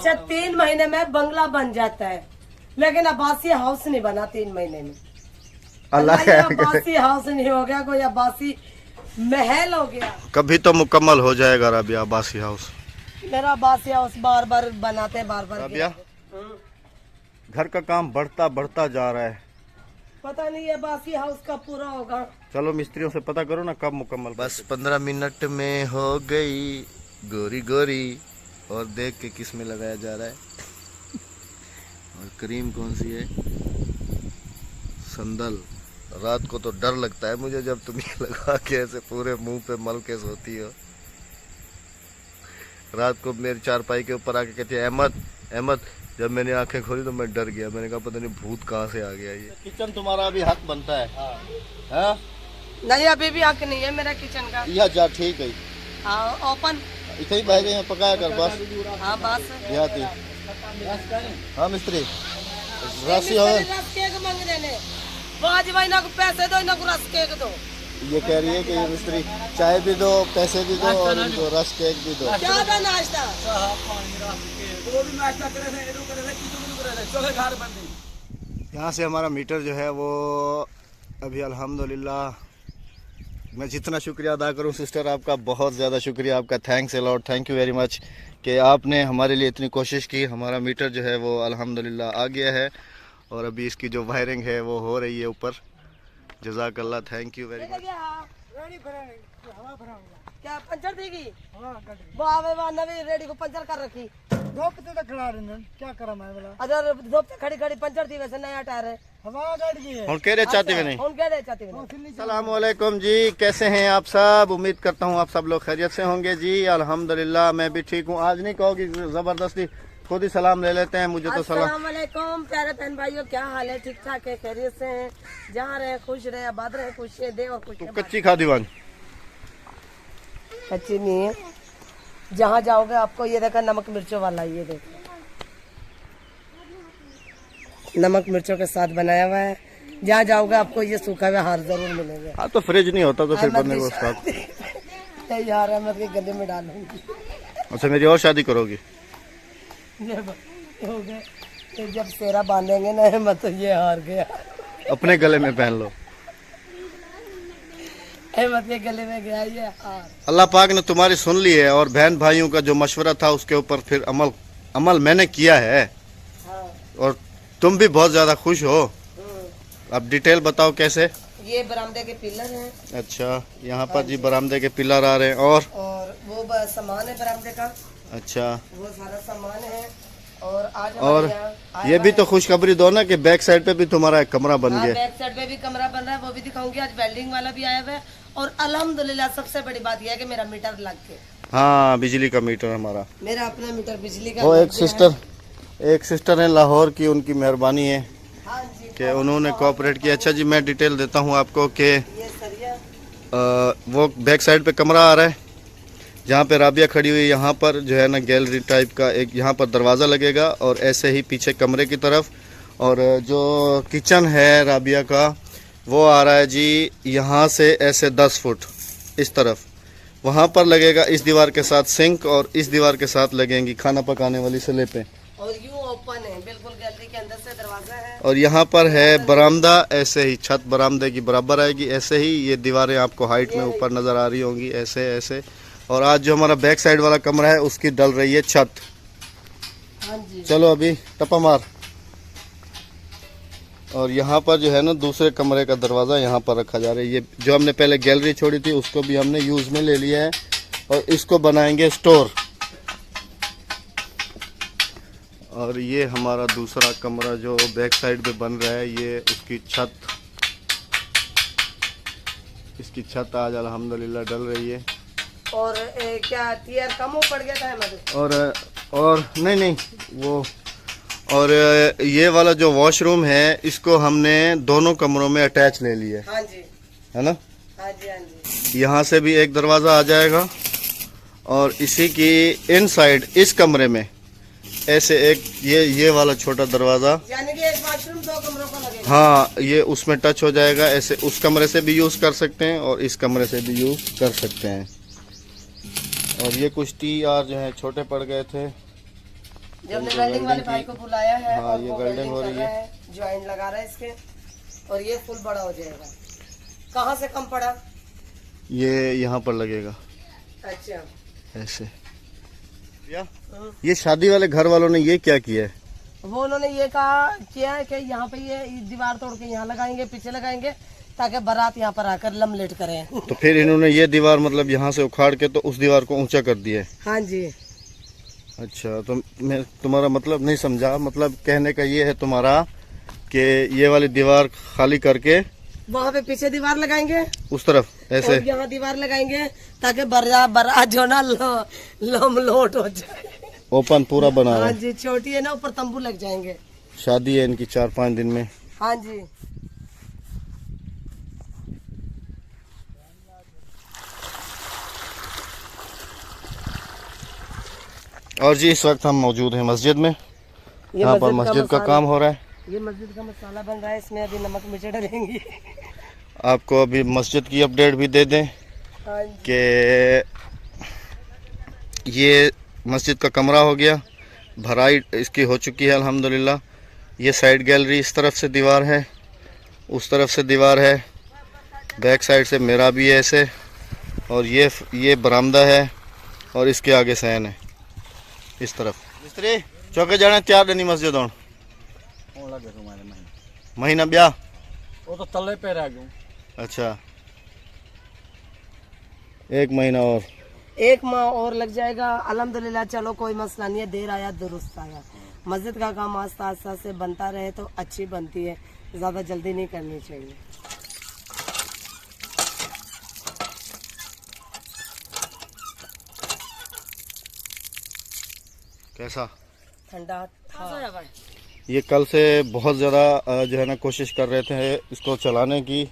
अच्छा 3 महीने में बंगला बन जाता है, लेकिन आबासी हाउस नहीं बना 3 महीने में। अल्लाह ये आबासी हाउस नहीं हो गया, कोई आबासी महल हो गया। कभी तो मुकम्मल हो जाएगा राबिया आबासी हाउस। मेरा आबासी हाउस बार बार बनाते, बार बार राबिया घर का काम बढ़ता बढ़ता जा रहा है, पता नहीं ये आबासी हाउस कब पूरा होगा। चलो मिस्त्रियों से पता करो ना कब मुकम्मल। बस 15 मिनट में हो गई गोरी गोरी। और देख के किस में लगाया जा रहा है और क्रीम कौन सी है, संदल। रात को तो डर लगता है मुझे जब तुम ये लगा के ऐसे पूरे मुंह पे मल के सोती हो। रात को मेरी चारपाई के ऊपर आके कहती है अहमद अहमद। जब मैंने आंखें खोली तो मैं डर गया, मैंने कहा पता नहीं भूत कहाँ से आ गया। ये किचन तुम्हारा अभी हक बनता है? हाँ? नहीं अभी भी हक नहीं है मेरा किचन का। यह जा ठीक है, हाँ ओपन इथे ही बह गए पकाया कर बस। हाँ बस देहाती। हाँ मिस्त्री राशि हो। रस केक मांग देने बाजी भाई ना को पैसे दो, ना को रस केक दो। ये कह रही है कि ये मिस्त्री चाय भी दो, पैसे भी दो और इनको रस केक भी दो। क्या था नाश्ता? यहाँ से हमारा मीटर जो है वो अभी अल्हम्दुलिल्लाह, मैं जितना शुक्रिया अदा करूँ सिस्टर आपका, बहुत ज़्यादा शुक्रिया आपका। Thanks a lot, thank you very much कि आपने हमारे लिए इतनी कोशिश की। हमारा मीटर जो है वो अल्हम्दुलिल्लाह आ गया है और अभी इसकी जो वायरिंग है वो हो रही है ऊपर। जज़ाकल्लाह, थैंक यू वेरी मच। क्या पंचर देगी? वाह वाह नवी रेडी को पंचर कर रखी। धूप तो खड़ा रहने क्या करा मैं बोला। अगर धूप से खड़ी खड़ी पंचर थी, वैसे नया टायर है। हवा गाड़ गई है। हम कह रहे चाहते हुए नहीं। हम कह रहे चाहते हुए। अस्सलामुअलैकुम जी, कैसे हैं आप सब? उम्मीद करता हूँ आप सब लोग खैरियत से होंगे जी। अल्हम्दुलिल्लाह मैं भी ठीक हूँ। आज नहीं कहोगी जबरदस्ती, खुद ही सलाम ले लेते हैं। मुझे तो सलाम। अस्सलाम वालेकुम प्यारे बहन भाइयों, क्या हाल है? ठीक ठाक है, खैरियत से हैं? जहाँ रहे खुश रहे, आबाद रहे, खुशियाँ दे और तू खुशियाँ कच्ची खा दीवान। अच्छी नहीं है। जहाँ जाओगे आपको ये देखा नमक मिर्चों वाला, ये देखो नमक मिर्चों के साथ बनाया हुआ है। जहाँ जाओगे आपको ये सूखा हुआ हार जरूर मिलेगा। हाँ तो फ्रिज नहीं होता तो फिर अहमद बनने की को उसका। शादी- यार अहमद के गले में डालूंगी। अच्छा मेरी और शादी करोगी? जब हो गए तो जब सेरा बांधेंगे ना अहमद तो ये हार गया। अपने गले में पहन लो। अहमद के गले में गया ये हार। अल्लाह पाक ने तुम्हारी सुन ली है और बहन भाइयों का जो मशवरा था उसके ऊपर फिर अमल मैंने किया है हाँ। और तुम भी बहुत ज्यादा खुश हो। अब डिटेल बताओ कैसे? ये बरामदे के पिलर हैं। अच्छा यहाँ पर जी बरामदे के पिलर आ रहे हैं और वो सामान है बरामदे का। अच्छा वो सारा सामान है और आज और ये भी तो खुशखबरी दो ना कि बैक साइड पे भी तुम्हारा एक कमरा बन गया। बैक साइड पे भी कमरा बन रहा है, वो भी दिखाऊंगी। आज वेल्डिंग वाला भी आया हुआ है और अल्हम्दुलिल्लाह सबसे बड़ी बात यह है कि मेरा मीटर लग के। हाँ बिजली का मीटर हमारा, मेरा अपना मीटर बिजली का। वो एक सिस्टर है लाहौर की, उनकी मेहरबानी है हाँ जी कि उन्होंने कोऑपरेट किया। अच्छा जी मैं डिटेल देता हूँ आपको कि ये सरिया वो बैक साइड पे कमरा आ रहा है जहाँ पे राबिया खड़ी हुई। यहाँ पर जो है ना गैलरी टाइप का एक यहाँ पर दरवाज़ा लगेगा और ऐसे ही पीछे कमरे की तरफ। और जो किचन है राबिया का वो आ रहा है जी यहाँ से ऐसे 10 फुट इस तरफ। वहाँ पर लगेगा इस दीवार के साथ सिंक और इस दीवार के साथ लगेंगी खाना पकाने वाली स्लेपें। और यूं ओपन है बिल्कुल, गैलरी के अंदर से दरवाजा है। और यहाँ पर है बरामदा, ऐसे ही छत बरामदे की बराबर आएगी। ऐसे ही ये दीवारें आपको हाइट में ऊपर नज़र आ रही होंगी ऐसे ऐसे। और आज जो हमारा बैक साइड वाला कमरा है उसकी डल रही है छत। हाँ जी चलो अभी टपा मार। और यहाँ पर जो है ना दूसरे कमरे का दरवाज़ा यहाँ पर रखा जा रहा है। ये जो हमने पहले गैलरी छोड़ी थी उसको भी हमने यूज़ में ले लिया है और इसको बनाएंगे स्टोर। और ये हमारा दूसरा कमरा जो बैक साइड पे बन रहा है, ये उसकी छत, इसकी छत आज अल्हम्दुलिल्लाह डल रही है। और क्या टीयर कम हो पड़ गया था हमारे? और नहीं वो, और ये वाला जो वॉशरूम है इसको हमने दोनों कमरों में अटैच ले लिया हाँ जी है ना। हाँ जी हाँ जी। यहाँ से भी एक दरवाज़ा आ जाएगा और इसी की इनसाइड इस कमरे में ऐसे एक ये वाला छोटा दरवाज़ा, यानी कि एक वॉशरूम 2 कमरों का लगेगा। हाँ ये उसमें टच हो जाएगा। ऐसे उस कमरे से भी यूज़ कर सकते हैं और इस कमरे से भी यूज़ कर सकते हैं। और ये कुछ TR जो है छोटे पड़ गए थे जो हमने वेल्डिंग वाले भाई को बुलाया है हाँ, और ये वो वेल्डिंग वेल्डिंग हो कर रही रहा है। है, ज्वाइंट लगा रहा है इसके, और ये फुल बड़ा हो जाएगा। कहाँ से कम पड़ा? ये यहाँ पर लगेगा अच्छा, ऐसे। या ये शादी वाले घर वालों ने ये क्या किया है? वो उन्होंने ये किया है कि यहाँ पे ये दीवार तोड़ के यहाँ लगाएंगे, पीछे लगाएंगे, ताकि बारात यहाँ पर आकर लमलेट करें। तो फिर इन्होंने ये दीवार मतलब यहाँ से उखाड़ के तो उस दीवार को ऊंचा कर दिया है। हाँ जी। अच्छा, तो मैं तुम्हारा मतलब नहीं समझा। मतलब कहने का ये है तुम्हारा कि ये वाली दीवार खाली करके वहाँ पे पीछे दीवार लगाएंगे, उस तरफ ऐसे और यहाँ दीवार लगाएंगे, ताकि बारात जो ना लमलोट हो जाए। ओपन पूरा बना हाँ है। जी, छोटी है ना, ऊपर तंबू लग जाएंगे। शादी है इनकी 4-5 दिन में। हाँ जी। और जी इस वक्त हम मौजूद हैं मस्जिद में। यहाँ पर मस्जिद का काम हो रहा है। ये मस्जिद का मसाला बन रहा है, इसमें अभी नमक मिर्च डालेंगे। आपको अभी मस्जिद की अपडेट भी दे दें हाँ जी। कि ये मस्जिद का कमरा हो गया, भराई इसकी हो चुकी है अल्हम्दुलिल्लाह। ये साइड गैलरी, इस तरफ से दीवार है, उस तरफ से दीवार है, बैक साइड से मेरा भी है ऐसे, और ये बरामदा है, और इसके आगे सैन है इस तरफ। मिस्त्री चौके जाने तैयार नहीं मस्जिद हों महीना ब्याह। वो तो तले पे रह गया। अच्छा, 1 महीना और। 1 माह और लग जाएगा अल्हम्दुलिल्लाह। चलो कोई मसला नहीं है, देर आया दुरुस्त आया। मस्जिद का काम आस्ता आस्ता से बनता रहे तो अच्छी बनती है, ज्यादा जल्दी नहीं करनी चाहिए। कैसा ठंडा था। ये कल से बहुत ज़्यादा जो है ना कोशिश कर रहे थे इसको चलाने की।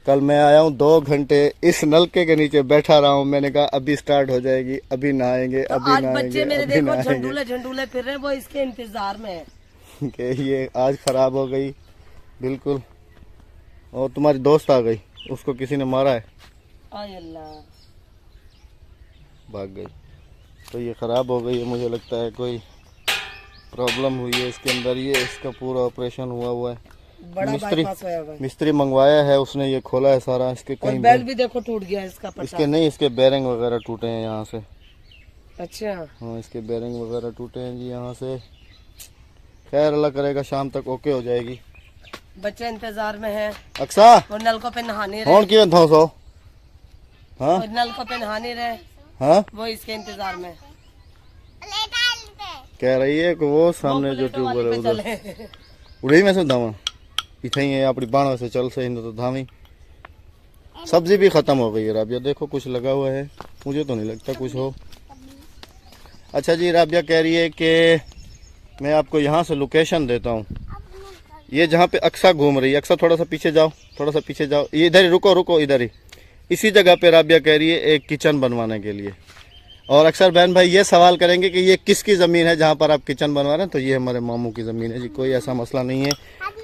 कल मैं आया हूँ 2 घंटे इस नलके के नीचे बैठा रहा हूँ। मैंने कहा अभी स्टार्ट हो जाएगी, अभी नहाएंगे, तो अभी आज नहाएंगे, बच्चे मेरे अभी देखो नहाएंगे झंडूले झंडूले फिर रहे हैं, वो इसके इंतजार में है। कि ये आज ख़राब हो गई बिल्कुल। और तुम्हारी दोस्त आ गई, उसको किसी ने मारा है, आय अल्लाह, भाग गई। तो ये ख़राब हो गई है, मुझे लगता है कोई प्रॉब्लम हुई है इसके अंदर। ये इसका पूरा ऑपरेशन हुआ है। बड़ा मिस्त्री बाईपास हुआ है। मिस्त्री मंगवाया है उसने, ये खोला है सारा। इसके और कहीं बेल्ट भी देखो टूट गया इसका इसके नहीं, इसके बेरिंग वगैरह टूटे हैं यहाँ से। अच्छा, हाँ, इसके बेरिंग वगैरह टूटे हैं जी यहाँ से। खैर अल्लाह करेगा शाम तक ओके हो जाएगी। बच्चे इंतजार में है, अक्सा और नलकों पे नहाने रहे, कौन किए 200? हाँ और नलकों पे नहाने रहे, हाँ, वो इसके इंतजार में। कह रही है कि वो सामने जो ट्यूबवेल है उधर चले। उड़ी में से धावा इथे ही है अपनी बाणा से चल से तो धावी। सब्जी भी खत्म हो गई है राबिया, देखो कुछ लगा हुआ है, मुझे तो नहीं लगता कुछ हो। अच्छा जी, राबिया कह रही है कि मैं आपको यहाँ से लोकेशन देता हूँ। ये जहाँ पे अक्सा घूम रही है, अक्सा थोड़ा सा पीछे जाओ, थोड़ा सा पीछे जाओ, ये इधर ही रुको इधर ही। इसी जगह पे राबिया कह रही है एक किचन बनवाने के लिए। और अक्सर बहन भाई ये सवाल करेंगे कि ये किसकी ज़मीन है जहाँ पर आप किचन बनवा रहे हैं, तो ये हमारे मामू की ज़मीन है जी, कोई ऐसा मसला नहीं है।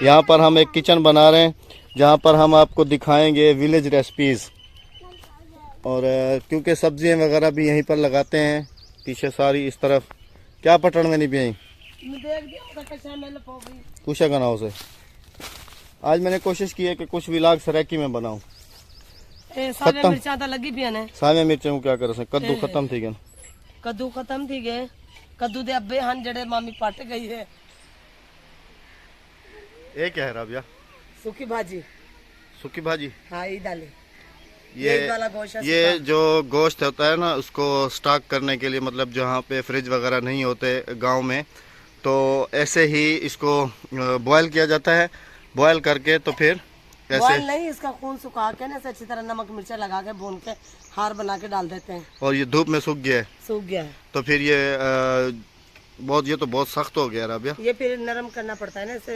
यहाँ पर हम एक किचन बना रहे हैं जहाँ पर हम आपको दिखाएंगे विलेज रेसिपीज़। और क्योंकि सब्जियाँ वगैरह भी यहीं पर लगाते हैं, पीछे सारी इस तरफ। क्या पटन में नहीं भी कुशा का नाव से। आज मैंने कोशिश की है कि कुछ विलाग सराकी में बनाऊँ। सारे मिर्चा तो लगी भी है। सावे मिर्चे को क्या कर सकते, कद्दू खत्म थी गए, कद्दू खत्म थी गए, कद्दू दे अब्बे हन जड़े मामी पट गई है। ये क्या है राबिया? सूखी भाजी, सूखी भाजी। हाँ ये डाली। ये वाला गोश्त है ये जो गोश्त होता है ना, उसको स्टॉक करने के लिए, मतलब जहाँ पे फ्रिज वगैरह नहीं होते गांव में, तो ऐसे ही इसको बॉयल किया जाता है। बॉयल करके तो फिर ऐसे बॉयल नहीं, इसका खून सुखा के ना अच्छी तरह नमक मिर्चा लगा के भून के हार बना के डाल देते हैं। और ये धूप में सूख गया है, सूख गया है तो फिर ये ये तो बहुत सख्त हो गया राबिया। ये फिर नरम करना पड़ता है ना इसे,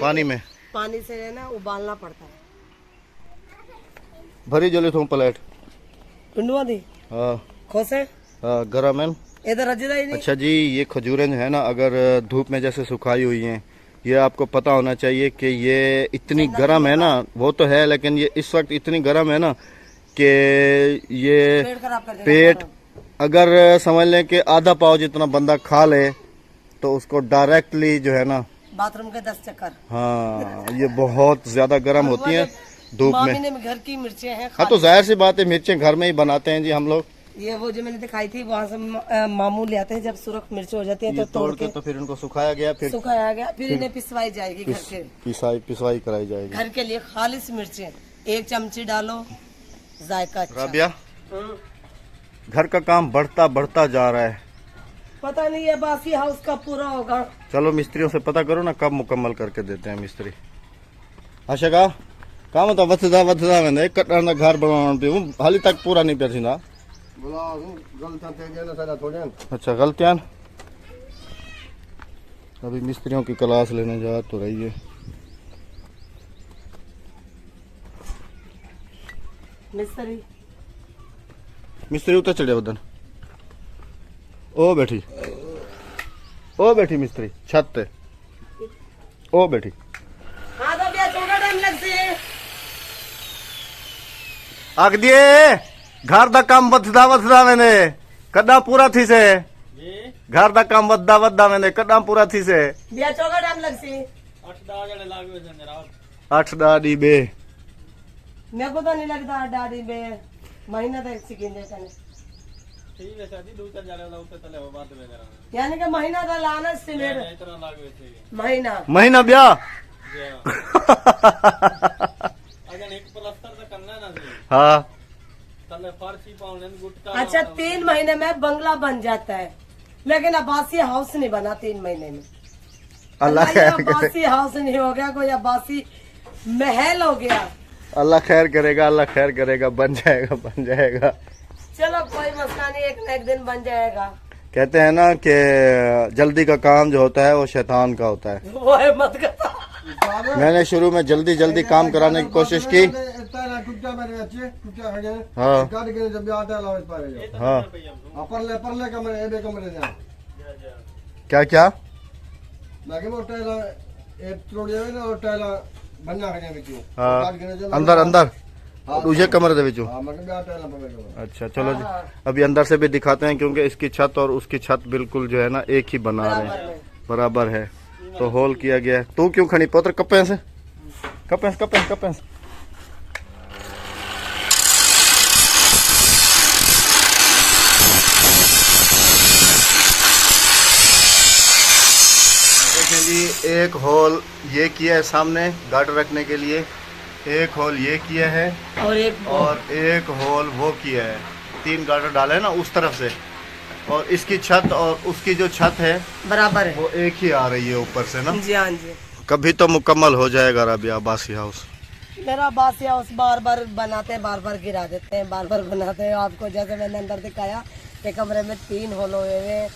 पानी से ना उबालना पड़ता है। भरी जली थू प्लेट पिंडुआ दी हाँ खोसे गरम है। इधर रजदा ही नहीं। अच्छा जी, ये खजूरें जो है ना, अगर धूप में जैसे सुखाई हुई हैं, ये आपको पता होना चाहिए कि ये इतनी गर्म है ना, वो तो है, लेकिन ये इस वक्त इतनी गर्म है ना कि ये पेट खराब कर देगा। पेट अगर समझ लें कि आधा पाव जितना बंदा खा ले तो उसको डायरेक्टली जो है ना, बाथरूम के 10 चक्कर। हाँ ये बहुत ज्यादा गर्म होती हैं धूप में। मामी ने घर की मिर्चें हैं। हाँ तो जाहिर सी बात है, मिर्चें घर में ही बनाते हैं जी हम लोग। ये वो जो मैंने दिखाई थी वहाँ से मामू ले आते हैं, जब सुरख मिर्च हो जाती है ये तो तोड़ के तो फिर उनको सुखाया गया, फिर सुखाया गया, फिर इन्हें पिसवाई जाएगी घर के, पिसवाई कराई जाएगी। घर के लिए खालिश मिर्चें 1 चमची डालो, जायका अच्छा। राबिया, घर का काम बढ़ता बढ़ता जा रहा है। पता नहीं ये बासी हाउस कब पूरा होगा। चलो मिस्त्रियों से पता करो ना कब मुकम्मल करके देते हैं मिस्त्री। आशा का काम तो वधदा वेंदे कटण घर बनावण पे हाली तक पूरा नहीं पिया थींदा। अच्छा गलतियां। अभी मिस्त्रियों की क्लास लेने जा तो रही है। मिस्त्री उतर चढ़िया बदन। ओ बैठी मिस्त्री छत पे। ओ बैठी। हाँ तो क्या छोटा टाइम लग से आख दिए घर दा काम वधदा वेंदे कदा पूरा थी से। घर दा काम वधदा वेंदे कदा पूरा थी से। बिया चोगा टाइम लग से 8-10 जने लागवे छे रात। 8-10 दी बे। मेरे को तो नहीं लगता डाडी बे महीना तक सिकेंगे कने। ठीक है शादी 2-4 जने ला उते तले हो बात में जरा। यानी कि महीना का लाना सिमेट इतना लागवे छे महीना ब्याह। अगर एक प्लास्टर तो करना ना से। हाँ तले फर्शी पाउने गुटका। अच्छा 3 महीने में बंगला बन जाता है, लेकिन अब्बासी हाउस नहीं बना 3 महीने में। अल्लाह अब्बासी हाउस नहीं हो गया, कोई अब्बासी महल हो गया। अल्लाह खैर करेगा, बन जाएगा। चलो कोई मसला नहीं, एक न एक दिन बन जाएगा। कहते हैं ना कि जल्दी का काम जो होता है वो शैतान का होता है। वो है मत कर। मैंने शुरू में जल्दी काम कराने की कोशिश की। हाँ हाँ क्या हाँ अंदर दूसरे कमरे दे विचों। अच्छा चलो जी, अभी अंदर से भी दिखाते हैं क्योंकि इसकी छत और उसकी छत बिल्कुल जो है ना एक ही बना रहे हैं, बराबर है। तो होल किया गया है। तू क्यों खड़ी पुत्र कपेंस देखें जी, एक होल ये किया है सामने गाटर रखने के लिए, एक होल ये किया है और एक होल वो किया है। 3 गाटर डाले हैं ना उस तरफ से, और इसकी छत और उसकी जो छत है बराबर है, वो एक ही आ रही है ऊपर से ना। जी हाँ जी। कभी तो मुकम्मल हो जाएगा राबिया बासी हाउस। मेरा बासी हाउस बार बनाते हैं, बार गिरा देते हैं, बार बनाते हैं। आपको जैसे मैंने अंदर दिखाया कि कमरे में 3 होल हुए हैं,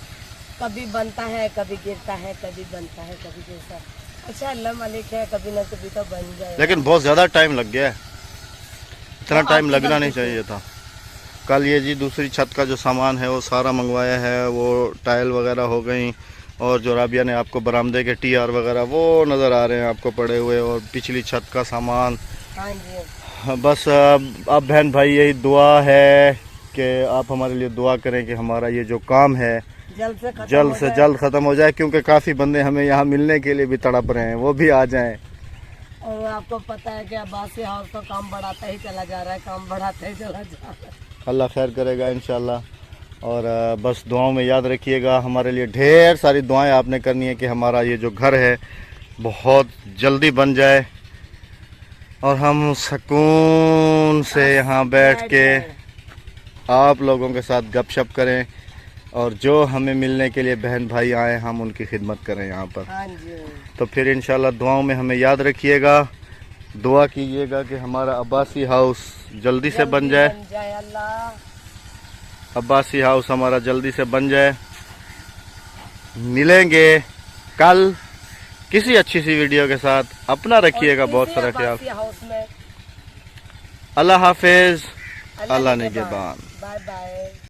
कभी बनता है, कभी गिरता है, कभी बनता है, कभी गिरता है। अच्छा अल्लाह मालिक है, कभी ना कभी तो बन जाए। लेकिन बहुत ज्यादा टाइम लग गया है, इतना टाइम लगना नहीं चाहिए था। कल ये जी दूसरी छत का जो सामान है वो सारा मंगवाया है, वो टाइल वगैरह हो गई, और जो राबिया ने आपको बरामदे के TR वगैरह वो नज़र आ रहे हैं आपको पड़े हुए, और पिछली छत का सामान। हाँ जी। बस अब बहन भाई यही दुआ है कि आप हमारे लिए दुआ करें कि हमारा ये जो काम है जल्द से जल्द ख़त्म हो जाए, क्योंकि काफ़ी बंदे हमें यहाँ मिलने के लिए भी तड़प रहे हैं, वो भी आ जाएं। और आपको पता है कि बासी हाउस तो काम बढ़ाता ही चला जा रहा है, काम बढ़ाता ही चला जा रहा है। अल्लाह खैर करेगा इंशाल्लाह। और बस दुआओं में याद रखिएगा, हमारे लिए ढेर सारी दुआएं आपने करनी है कि हमारा ये जो घर है बहुत जल्दी बन जाए और हम सुकून से यहाँ बैठ के आप लोगों के साथ गपशप करें, और जो हमें मिलने के लिए बहन भाई आए हम उनकी खिदमत करें यहाँ पर। हाँ जी। तो फिर इंशाल्लाह दुआओं में हमें याद रखिएगा, दुआ कीजिएगा कि हमारा अब्बासी हाउस जल्दी से बन जाए। अल्लाह, अब्बासी हाउस हमारा जल्दी से बन जाए। मिलेंगे कल किसी अच्छी सी वीडियो के साथ। अपना रखिएगा बहुत सारा ख्याल। अल्लाह हाफिज, अल्लाह निगहबान। Bye bye.